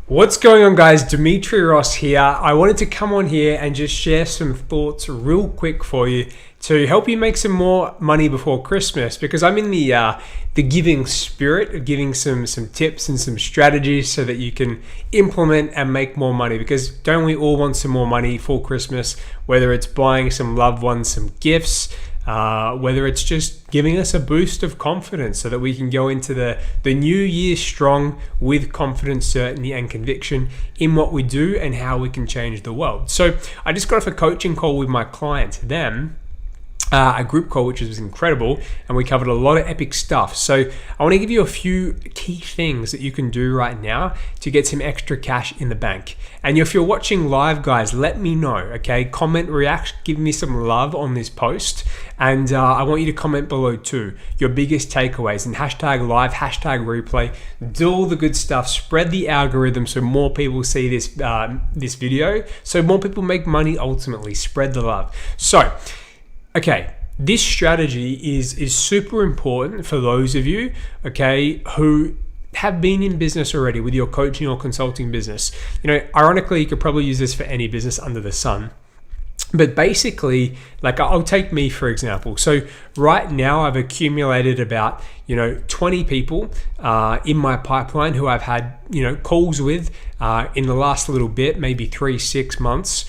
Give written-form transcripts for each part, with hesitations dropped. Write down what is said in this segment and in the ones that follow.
What's going on, guys? Dimitri Ross here. I wanted to come on here and just share some thoughts real quick for you to help you make some more money before Christmas, because I'm in the giving spirit of giving some tips and some strategies so that you can implement and make more money. Because don't we all want some more money for Christmas, whether it's buying some loved ones some gifts, whether it's just giving us a boost of confidence so that we can go into the new year strong with confidence, certainty, and conviction in what we do and how we can change the world. So I just got off a coaching call with my client, a group call, which was incredible, and we covered a lot of epic stuff. So I want to give you a few key things that you can do right now to get some extra cash in the bank. And if you're watching live, guys, let me know, okay? Comment, react, give me some love on this post. And I want you to comment below too, your biggest takeaways, and hashtag live, hashtag replay, do all the good stuff, spread the algorithm so more people see this video, so more people make money ultimately, spread the love. So, okay, this strategy is super important for those of you, okay, who have been in business already with your coaching or consulting business. You know, ironically, you could probably use this for any business under the sun. But basically, like I'll take me for example. So right now I've accumulated about 20 people in my pipeline who I've had calls with in the last little bit, maybe 3-6 months,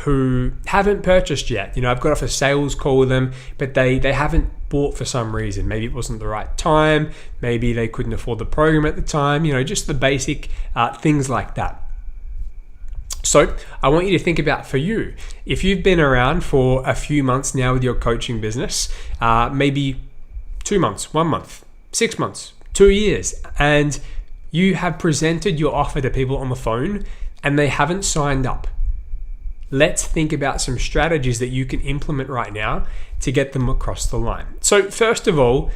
who haven't purchased yet. I've got off a sales call with them, but they haven't bought for some reason. Maybe it wasn't the right time. Maybe they couldn't afford the program at the time. Just the basic things like that. So I want you to think about, for you, if you've been around for a few months now with your coaching business, maybe 2 months, 1 month, 6 months, 2 years, and you have presented your offer to people on the phone and they haven't signed up. Let's think about some strategies that you can implement right now to get them across the line. So first of all,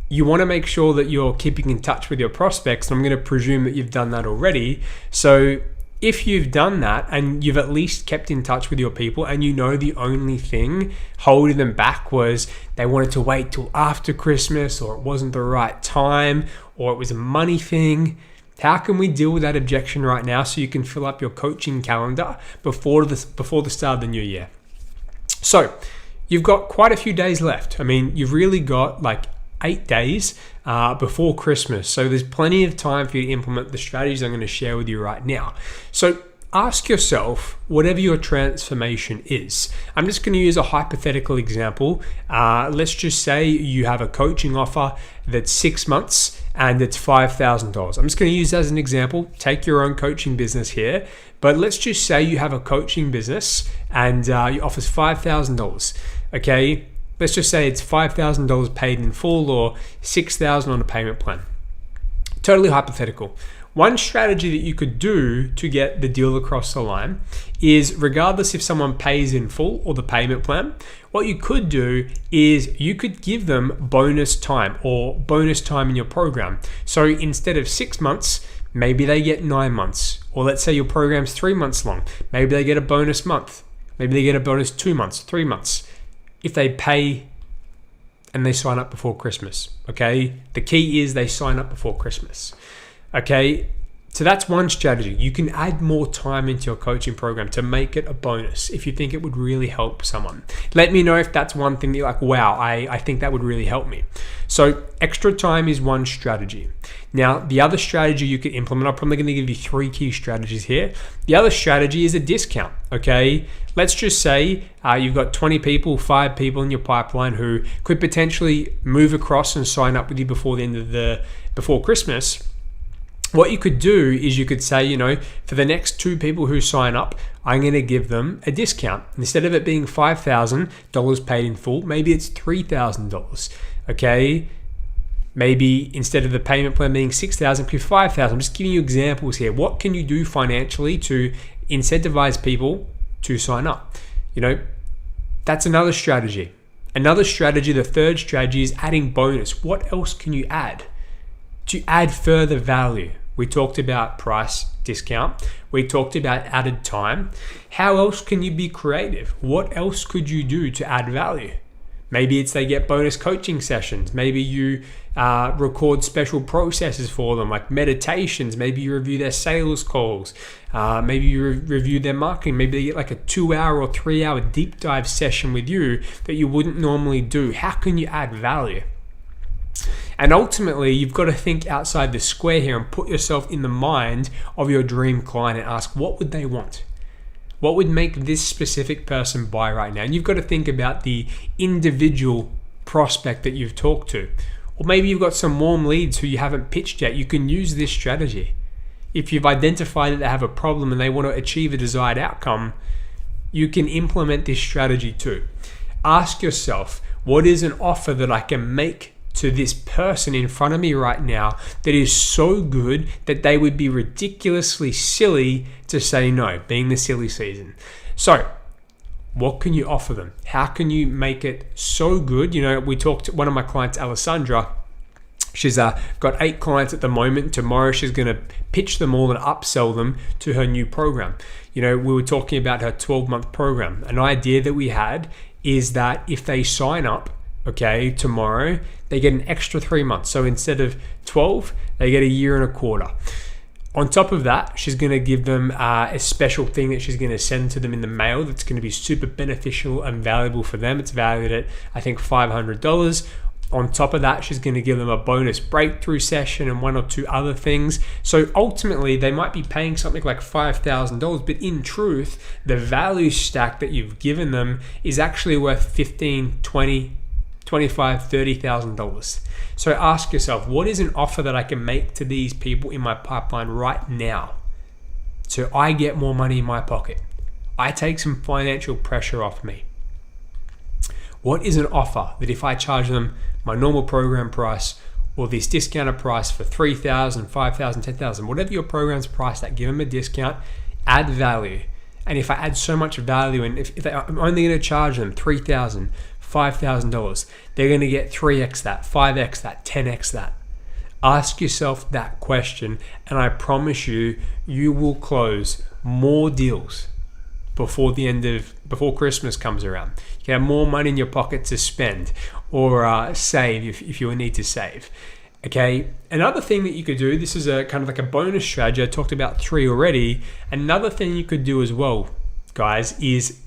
you want to make sure that you're keeping in touch with your prospects. And I'm going to presume that you've done that already. So if you've done that and you've at least kept in touch with your people, and the only thing holding them back was they wanted to wait till after Christmas, or it wasn't the right time, or it was a money thing, how can we deal with that objection right now so you can fill up your coaching calendar before the start of the new year? So you've got quite a few days left. I mean, you've really got like 8 days before Christmas. So there's plenty of time for you to implement the strategies I'm going to share with you right now. So ask yourself, whatever your transformation is. I'm just going to use a hypothetical example. Let's just say you have a coaching offer that's 6 months and it's $5,000. I'm just going to use that as an example. Take your own coaching business here. But let's just say you have a coaching business and your offer's $5,000. Okay. Let's just say it's $5,000 paid in full or $6,000 on a payment plan. Totally hypothetical. One strategy that you could do to get the deal across the line is, regardless if someone pays in full or the payment plan, what you could do is you could give them bonus time in your program. So instead of 6 months, maybe they get 9 months. Or let's say your program's 3 months long. Maybe they get a bonus month. Maybe they get a bonus 2 months, 3 months. If they pay and they sign up before Christmas, okay? The key is they sign up before Christmas, okay? So that's one strategy. You can add more time into your coaching program to make it a bonus if you think it would really help someone. Let me know if that's one thing that you're like, wow, I think that would really help me. So extra time is one strategy. Now, the other strategy you can implement, I'm probably going to give you 3 key strategies here. The other strategy is a discount, okay? Let's just say you've got 20 people, 5 people in your pipeline who could potentially move across and sign up with you before the end of before Christmas. What you could do is you could say, for the next 2 people who sign up, I'm going to give them a discount. Instead of it being $5,000 paid in full, maybe it's $3,000, okay? Maybe instead of the payment plan being $6,000, pay $5,000. I'm just giving you examples here. What can you do financially to incentivize people to sign up? That's another strategy. Another strategy, the third strategy, is adding bonus. What else can you add to add further value? We talked about price discount. We talked about added time. How else can you be creative? What else could you do to add value? Maybe it's they get bonus coaching sessions. Maybe you record special processes for them, like meditations. Maybe you review their sales calls. Maybe you review their marketing. Maybe they get like a 2-hour or 3-hour deep dive session with you that you wouldn't normally do. How can you add value? And ultimately, you've got to think outside the square here and put yourself in the mind of your dream client and ask, what would they want? What would make this specific person buy right now? And you've got to think about the individual prospect that you've talked to. Or maybe you've got some warm leads who you haven't pitched yet. You can use this strategy. If you've identified that they have a problem and they want to achieve a desired outcome, you can implement this strategy too. Ask yourself, what is an offer that I can make to this person in front of me right now that is so good that they would be ridiculously silly to say no, being the silly season? So, what can you offer them? How can you make it so good? We talked to one of my clients, Alessandra. She's got 8 clients at the moment. Tomorrow she's going to pitch them all and upsell them to her new program. We were talking about her 12-month program. An idea that we had is that if they sign up, tomorrow, they get an extra 3 months. So instead of 12, they get 1.25 years. On top of that, she's going to give them a special thing that she's going to send to them in the mail that's going to be super beneficial and valuable for them. It's valued at, I think, $500. On top of that, she's going to give them a bonus breakthrough session and 1 or 2 other things. So ultimately, they might be paying something like $5,000, but in truth, the value stack that you've given them is actually worth $15,000, $20,000, $25,000, $30,000. So ask yourself, what is an offer that I can make to these people in my pipeline right now so I get more money in my pocket? I take some financial pressure off me. What is an offer that if I charge them my normal program price or this discounted price for $3,000, $5,000, $10,000, whatever your program's price, that give them a discount, add value. And if I add so much value, and if I'm only going to charge them $3,000, $5,000, they're going to get 3x that, 5x that, 10x that. Ask yourself that question, and I promise you, you will close more deals before Christmas comes around. You can have more money in your pocket to spend or save if you need to save. Okay, another thing that you could do, this is a kind of like a bonus strategy. I talked about 3 already. Another thing you could do as well, guys, is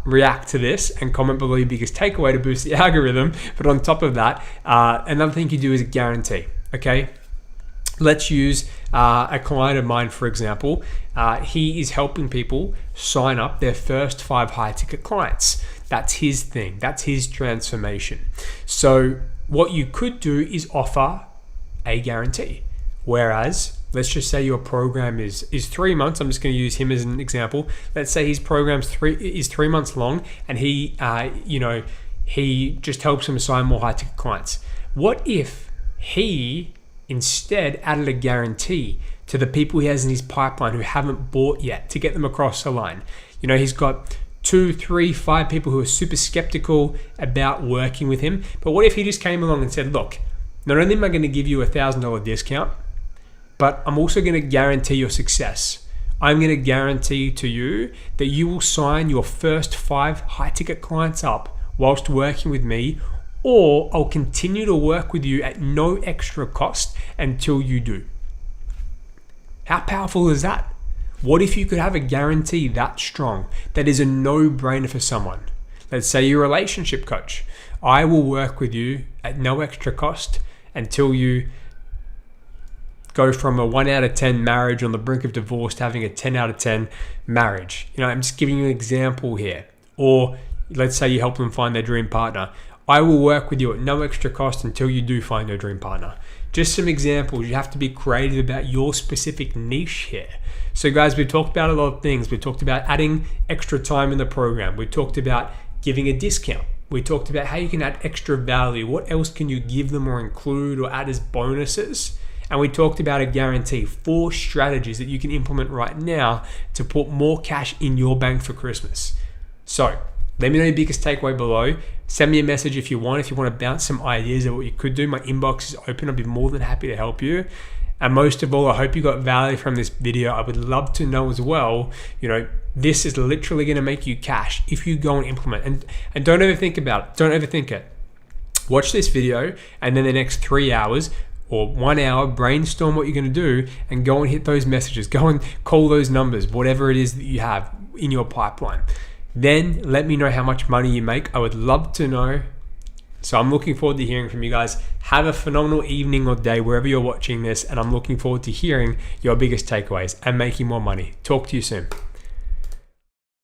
react to this and comment below your biggest takeaway to boost the algorithm. But on top of that, another thing you do is a guarantee. Okay, let's use a client of mine, for example. He is helping people sign up their first 5 high ticket clients. That's his thing. That's his transformation. So what you could do is offer a guarantee. Whereas, let's just say your program is 3 months. I'm just going to use him as an example. Let's say his program's 3 months long, and he just helps him sign more high ticket clients. What if he instead added a guarantee to the people he has in his pipeline who haven't bought yet to get them across the line? He's got 2, 3, 5 people who are super skeptical about working with him. But what if he just came along and said, look, not only am I going to give you a $1,000 discount, but I'm also going to guarantee your success. I'm going to guarantee to you that you will sign your first 5 high ticket clients up whilst working with me, or I'll continue to work with you at no extra cost until you do. How powerful is that? What if you could have a guarantee that strong that is a no-brainer for someone? Let's say you're a relationship coach. I will work with you at no extra cost until you go from a 1 out of 10 marriage on the brink of divorce to having a 10 out of 10 marriage. I'm just giving you an example here. Or let's say you help them find their dream partner. I will work with you at no extra cost until you do find your dream partner. Just some examples. You have to be creative about your specific niche here. So guys, we've talked about a lot of things. We've talked about adding extra time in the program. We talked about giving a discount. We talked about how you can add extra value. What else can you give them or include or add as bonuses? And we talked about a guarantee, 4 strategies that you can implement right now to put more cash in your bank for Christmas. So let me know your biggest takeaway below. Send me a message if you want to bounce some ideas of what you could do. My inbox is open. I'd be more than happy to help you. And most of all, I hope you got value from this video. I would love to know as well, this is literally going to make you cash if you go and implement. And don't overthink about it. Don't overthink it. watch this video, and then the next 3 hours or 1 hour, brainstorm what you're going to do and go and hit those messages. Go and call those numbers, whatever it is that you have in your pipeline. Then let me know how much money you make. I would love to know. So I'm looking forward to hearing from you guys. Have a phenomenal evening or day wherever you're watching this, and I'm looking forward to hearing your biggest takeaways and making more money. Talk to you soon.